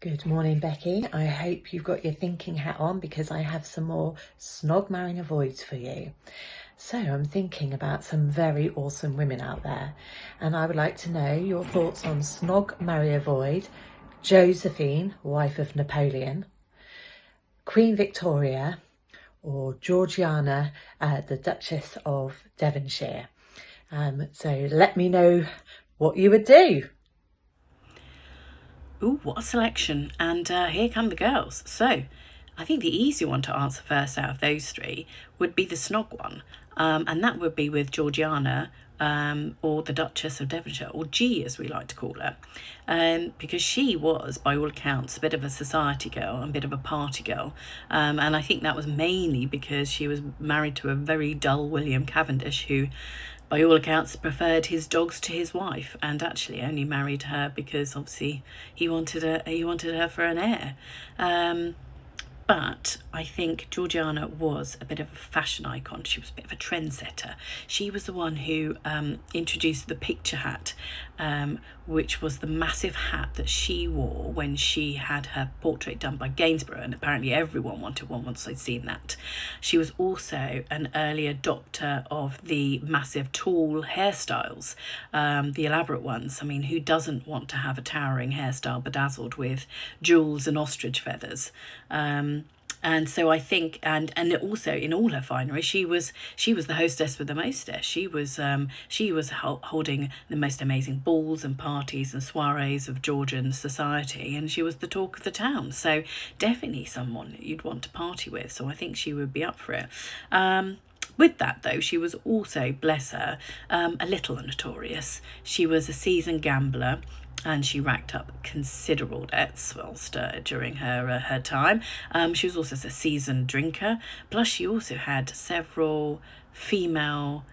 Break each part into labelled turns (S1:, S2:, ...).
S1: Good morning, Becky. I hope you've got your thinking hat on because I have some more snog, marry, avoids for you. So I'm thinking about some very awesome women out there, and I would like to know your thoughts on snog, marry, avoid Joséphine, wife of Napoleon, Queen Victoria, or Georgiana, the Duchess of Devonshire. So let me know what you would do.
S2: Ooh, what a selection. And here come the girls. So I think the easy one to answer first out of those three would be the snog one. And that would be with Georgiana, or the Duchess of Devonshire, or G as we like to call her, because she was, by all accounts, a bit of a society girl and a bit of a party girl. And I think that was mainly because she was married to a very dull William Cavendish, who by all accounts preferred his dogs to his wife, and actually only married her because obviously he wanted her for an heir. But I think Georgiana was a bit of a fashion icon. She was a bit of a trendsetter. She was the one who introduced the picture hat, which was the massive hat that she wore when she had her portrait done by Gainsborough, and apparently everyone wanted one once they'd seen that. She was also an early adopter of the massive tall hairstyles, the elaborate ones. I mean, who doesn't want to have a towering hairstyle bedazzled with jewels and ostrich feathers? And so I think, and also in all her finery, she was the hostess with the mostess. She was holding the most amazing balls and parties and soirees of Georgian society, and she was the talk of the town. So definitely someone you'd want to party with. So I think she would be up for it. With that, though, she was also, bless her, a little notorious. She was a seasoned gambler, and she racked up considerable debts during her time. She was also a seasoned drinker. Plus, she also had several female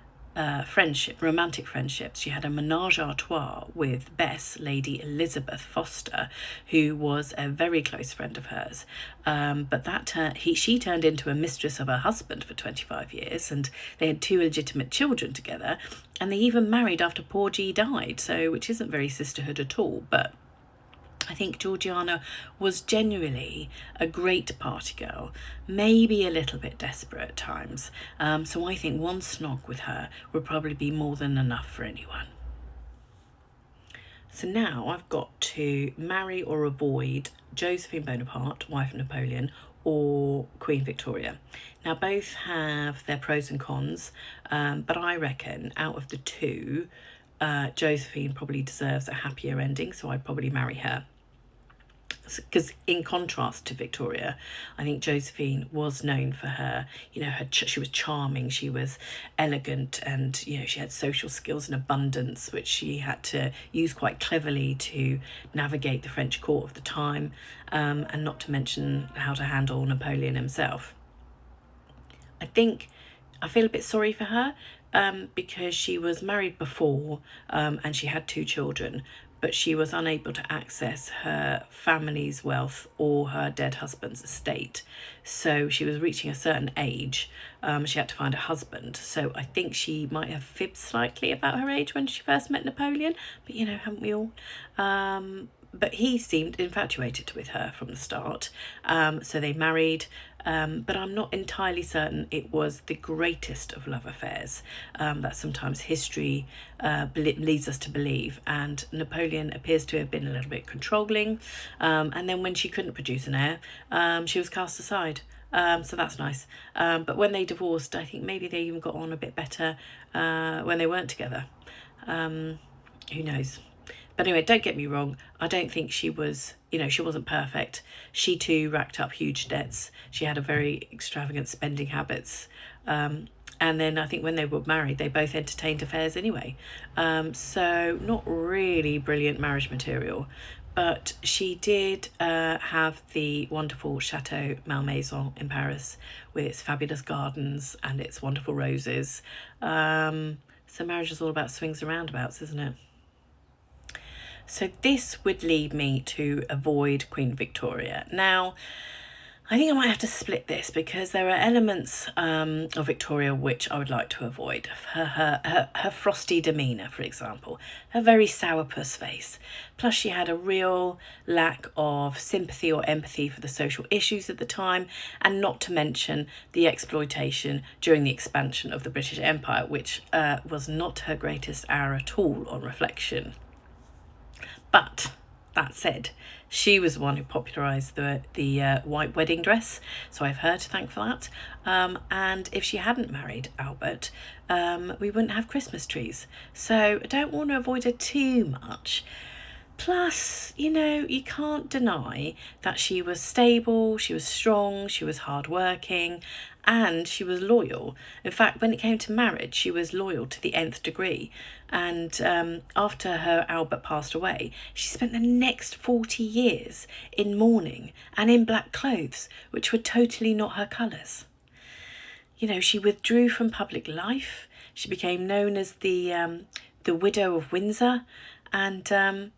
S2: romantic friendships. She had a menage a trois with Bess, Lady Elizabeth Foster, who was a very close friend of hers. But she turned into a mistress of her husband for 25 years, and they had 2 illegitimate children together, and they even married after poor G died, which isn't very sisterhood at all. But I think Georgiana was genuinely a great party girl, maybe a little bit desperate at times. So I think one snog with her would probably be more than enough for anyone. So now I've got to marry or avoid Joséphine Bonaparte, wife of Napoleon, or Queen Victoria. Now both have their pros and cons, but I reckon out of the two, Joséphine probably deserves a happier ending, so I'd probably marry her. Because in contrast to Victoria, I think Joséphine was known for her, she was charming, she was elegant, and, she had social skills in abundance, which she had to use quite cleverly to navigate the French court of the time, and not to mention how to handle Napoleon himself. I feel a bit sorry for her, because she was married before, and she had 2 children, but she was unable to access her family's wealth or her dead husband's estate. So she was reaching a certain age. She had to find a husband. So I think she might have fibbed slightly about her age when she first met Napoleon, but haven't we all? But he seemed infatuated with her from the start. So they married, but I'm not entirely certain it was the greatest of love affairs that sometimes history leads us to believe. And Napoleon appears to have been a little bit controlling. And then when she couldn't produce an heir, she was cast aside. So that's nice. But when they divorced, I think maybe they even got on a bit better when they weren't together. Who knows? But anyway, don't get me wrong, I don't think she was, she wasn't perfect. She too racked up huge debts. She had a very extravagant spending habits. And then I think when they were married, they both entertained affairs anyway. So not really brilliant marriage material. But she did have the wonderful Chateau Malmaison in Paris with its fabulous gardens and its wonderful roses. So marriage is all about swings and roundabouts, isn't it? So this would lead me to avoid Queen Victoria. Now, I think I might have to split this because there are elements of Victoria which I would like to avoid. Her frosty demeanour, for example, her very sourpuss face. Plus she had a real lack of sympathy or empathy for the social issues at the time, and not to mention the exploitation during the expansion of the British Empire, which was not her greatest hour at all on reflection. But that said, she was the one who popularised the white wedding dress, so I have her to thank for that. And if she hadn't married Albert, we wouldn't have Christmas trees. So I don't want to avoid her too much. Plus, you know, you can't deny that she was stable, she was strong, she was hardworking, and she was loyal. In fact, when it came to marriage, she was loyal to the nth degree. And after her Albert passed away, she spent the next 40 years in mourning and in black clothes, which were totally not her colours. You know, she withdrew from public life. She became known as the widow of Windsor, and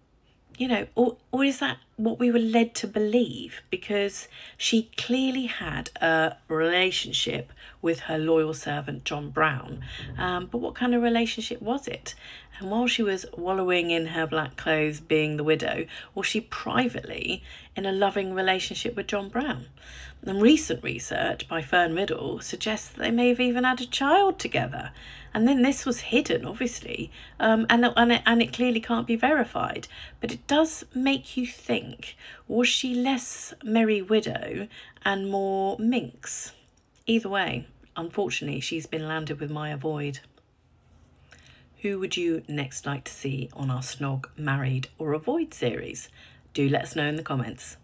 S2: you know, or is that what we were led to believe? Because she clearly had a relationship with her loyal servant John Brown, but what kind of relationship was it? And while she was wallowing in her black clothes being the widow, was she privately in a loving relationship with John Brown? And recent research by Fern Riddle suggests that they may have even had a child together. And then this was hidden, obviously, and it clearly can't be verified. But it does make you think, was she less merry widow and more minx? Either way, unfortunately, she's been landed with my avoid. Who would you next like to see on our Snog Married or Avoid series? Do let us know in the comments.